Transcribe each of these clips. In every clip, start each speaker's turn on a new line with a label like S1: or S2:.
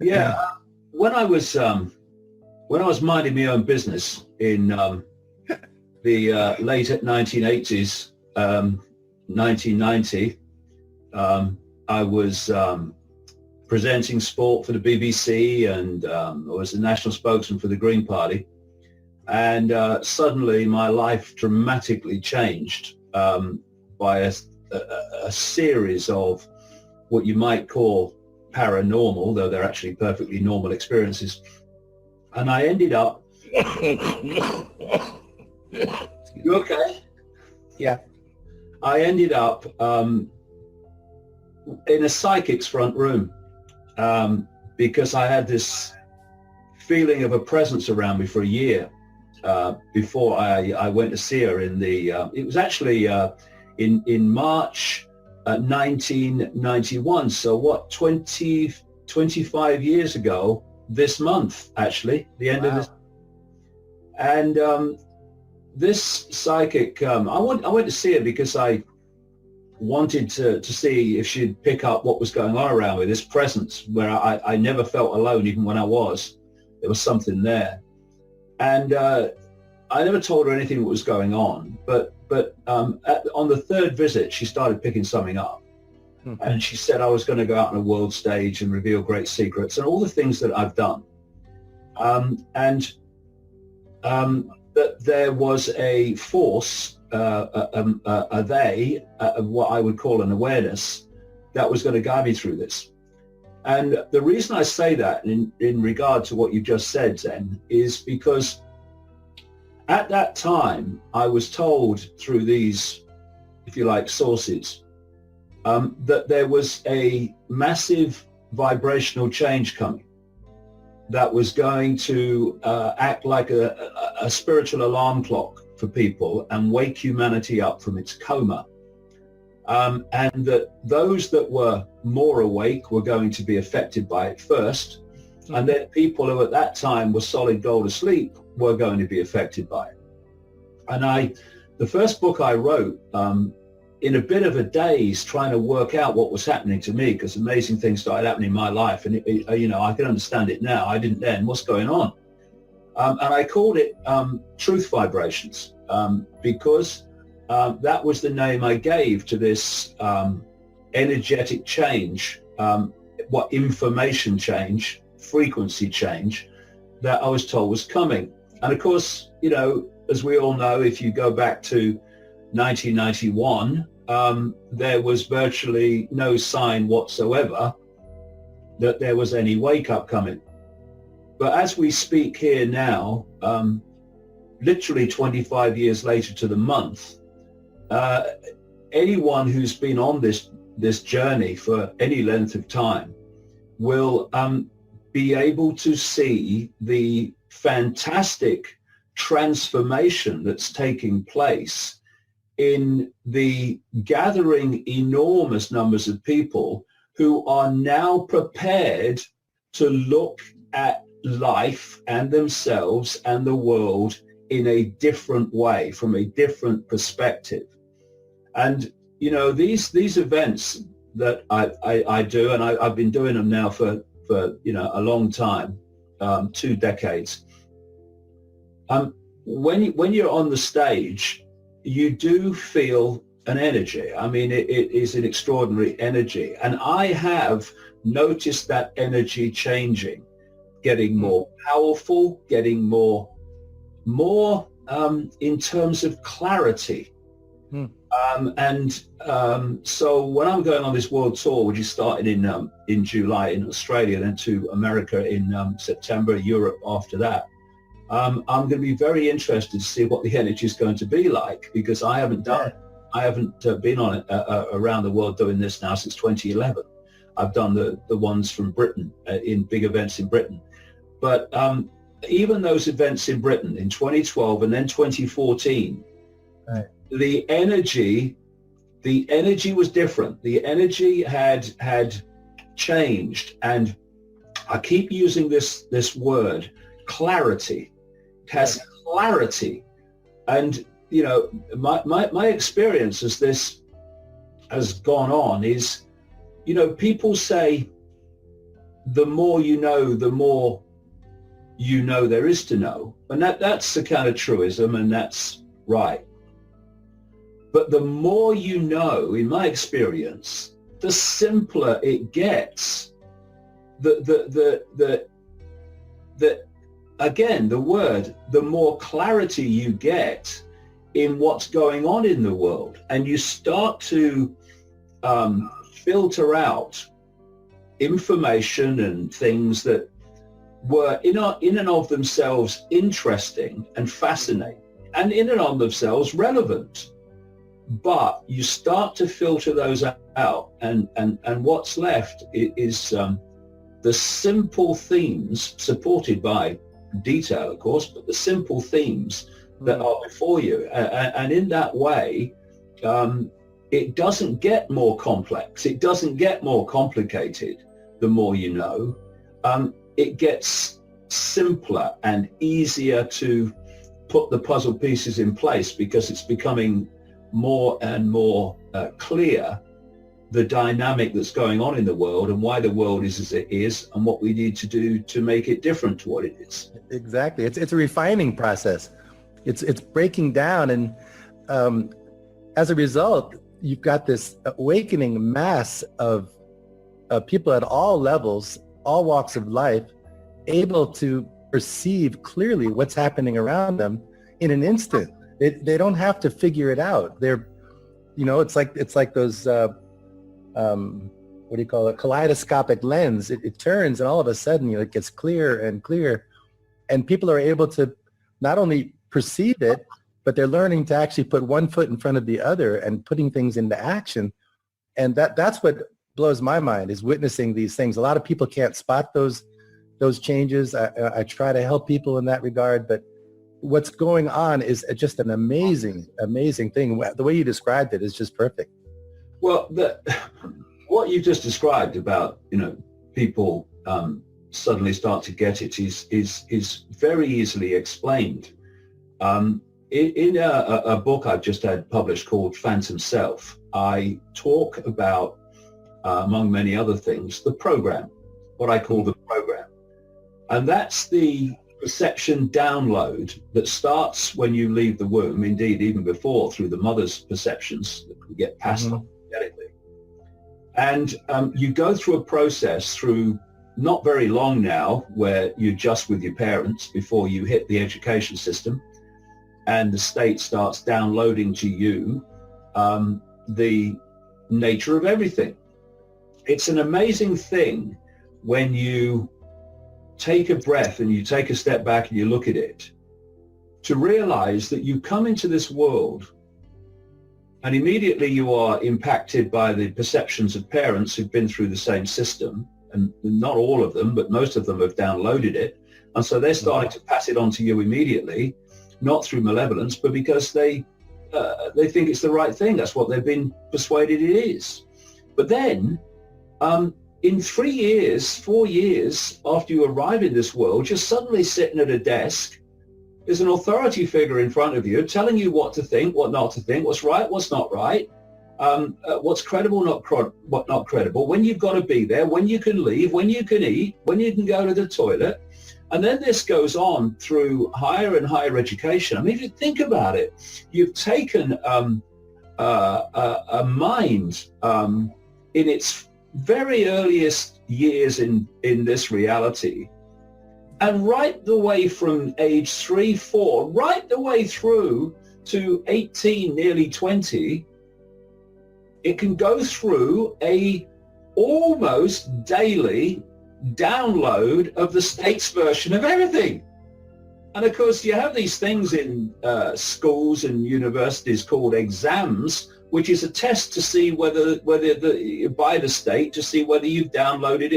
S1: Yeah, when I was minding my own business in the late 1980s, 1990, I was presenting sport for the BBC, and I was the national spokesman for the Green Party. And suddenly my life dramatically changed by a series of what you might call paranormal, though they're actually perfectly normal experiences. And I ended up... You okay?
S2: Yeah.
S1: I ended up in a psychic's front room because I had this feeling of a presence around me for a year before I went to see her in the... it was actually in March 1991. So what, 25 years ago this month, actually, the end of this. And this psychic, I went to see her because I wanted to see if she'd pick up what was going on around me, this presence where I never felt alone, even when I was. There was something there. And I never told her anything that was going on, but on the third visit, she started picking something up. Mm-hmm. And she said I was going to go out on a world stage and reveal great secrets and all the things that I've done. That there was a force, what I would call an awareness, that was going to guide me through this. And the reason I say that in regard to what you just said, Zen, is because at that time I was told through these, if you like, sources, that there was a massive vibrational change coming that was going to act like a spiritual alarm clock for people and wake humanity up from its coma. And that those that were more awake were going to be affected by it first. Mm-hmm. And then people who at that time were solid gold asleep were going to be affected by it. And the first book I wrote, in a bit of a daze, trying to work out what was happening to me, because amazing things started happening in my life, and I can understand it now. I didn't then. What's going on? And I called it Truth Vibrations, because that was the name I gave to this energetic change, information change, frequency change that I was told was coming. And of course, as we all know, if you go back to 1991, there was virtually no sign whatsoever that there was any wake-up coming. But as we speak here now, literally 25 years later to the month, anyone who's been on this journey for any length of time will be able to see the fantastic transformation that's taking place in the gathering enormous numbers of people who are now prepared to look at life and themselves and the world in a different way, from a different perspective. And these events that I do, and I've been doing them now for a long time, 2 decades. When you're on the stage, you do feel an energy. I mean, it is an extraordinary energy. And I have noticed that energy changing, getting more powerful, getting more in terms of clarity. So when I'm going on this world tour, which is starting in July in Australia, then to America in September, Europe after that, I'm going to be very interested to see what the energy is going to be like, because I haven't been on it around the world doing this now since 2011. I've done the ones from Britain, in big events in Britain. But even those events in Britain in 2012 and then 2014, right. The energy was different. The energy had changed, and I keep using this word, clarity. It has clarity. And my experience as this has gone on is, people say the more you know, the more you know there is to know. And that's the kind of truism, and that's right. But the more you know, in my experience, the simpler it gets. Again, the word, the more clarity you get in what's going on in the world, and you start to filter out information and things that were in and of themselves interesting and fascinating and in and of themselves relevant. But you start to filter those out, and what's left is the simple themes, supported by detail, of course, but the simple themes that are before you. And in that way, it doesn't get more complex. It doesn't get more complicated the more you know. It gets simpler and easier to put the puzzle pieces in place, because it's becoming more and more clear the dynamic that's going on in the world and why the world is as it is and what we need to do to make it different to what it is.
S2: Exactly. It's a refining process. It's breaking down, and as a result, you've got this awakening mass of people at all levels, all walks of life, able to perceive clearly what's happening around them in an instant. They don't have to figure it out. They're, it's like those, what do you call it? Kaleidoscopic lens. It turns, and all of a sudden, it gets clearer and clearer, and people are able to not only perceive it, but they're learning to actually put one foot in front of the other and putting things into action. And that's what blows my mind, is witnessing these things. A lot of people can't spot those changes. I try to help people in that regard, but what's going on is just an amazing, amazing thing. The way you described it is just perfect.
S1: Well, what you just described about, people suddenly start to get it is very easily explained. In a book I've just had published called Phantom Self, I talk about, among many other things, the program, what I call the program. And that's the perception download that starts when you leave the womb, indeed even before, through the mother's perceptions that can get passed on genetically. And you go through a process through not very long now, where you're just with your parents before you hit the education system, and the state starts downloading to you the nature of everything. It's an amazing thing when you take a breath and you take a step back and you look at it, to realize that you come into this world and immediately you are impacted by the perceptions of parents who've been through the same system, and not all of them, but most of them have downloaded it. And so they're starting to pass it on to you immediately, not through malevolence, but because they think it's the right thing. That's what they've been persuaded it is. But then, in 3 years, 4 years after you arrive in this world, you're suddenly sitting at a desk. There's an authority figure in front of you telling you what to think, what not to think, what's right, what's not right, what's credible, what not credible, when you've got to be there, when you can leave, when you can eat, when you can go to the toilet. And then this goes on through higher and higher education. I mean, if you think about it, you've taken a mind in its very earliest years in this reality, and right the way from age 3, 4, right the way through to 18, nearly 20, it can go through a almost daily download of the state's version of everything. And of course, you have these things in schools and universities called exams, which is a test to see whether by the state, to see whether you've downloaded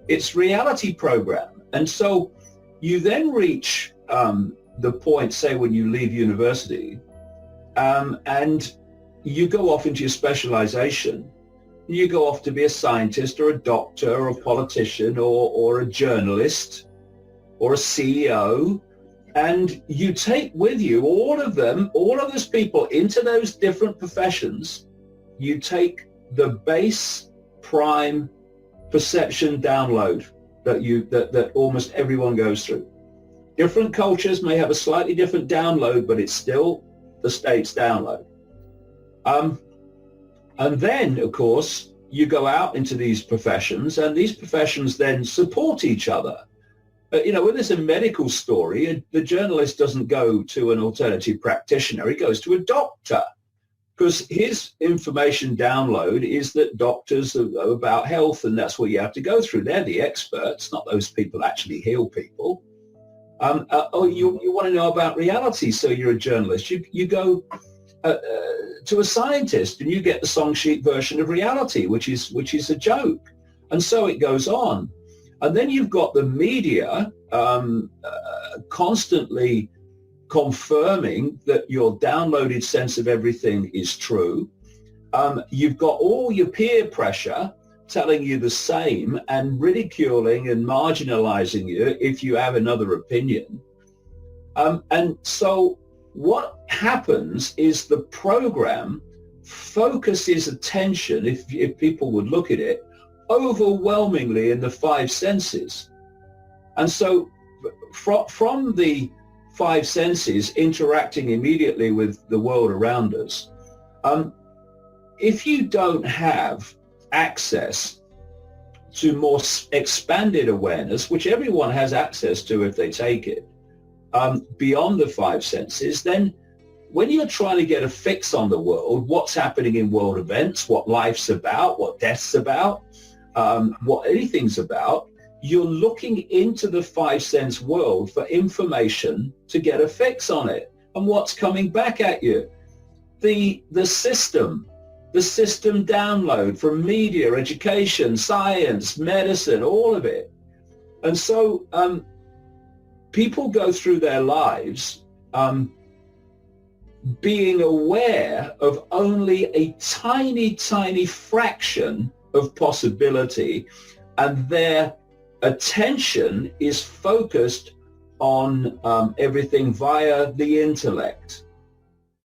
S1: its reality program. And so you then reach the point, say, when you leave university, and you go off into your specialization. You go off to be a scientist or a doctor or a politician or a journalist or a CEO, and you take with you all of those people into those different professions. You take the base prime perception download that almost everyone goes through. Different cultures may have a slightly different download, but it's still the state's download. And then, of course, you go out into these professions, and these professions then support each other. When there's a medical story, the journalist doesn't go to an alternative practitioner, he goes to a doctor, because his information download is that doctors are about health, and that's what you have to go through. They're the experts, not those people actually heal people. You want to know about reality, so you're a journalist. You go to a scientist, and you get the song sheet version of reality, which is a joke, and so it goes on. And then you've got the media constantly confirming that your downloaded sense of everything is true. You've got all your peer pressure telling you the same and ridiculing and marginalizing you if you have another opinion. And so what happens is the program focuses attention, if people would look at it, overwhelmingly in the five senses. And so from the five senses interacting immediately with the world around us, if you don't have access to more expanded awareness, which everyone has access to if they take it, beyond the five senses, then when you're trying to get a fix on the world, what's happening in world events, what life's about, what death's about, what anything's about, you're looking into the five sense world for information to get a fix on it. And what's coming back at you? The system download from media, education, science, medicine, all of it. And so people go through their lives being aware of only a tiny, tiny fraction of possibility, and their attention is focused on everything via the intellect.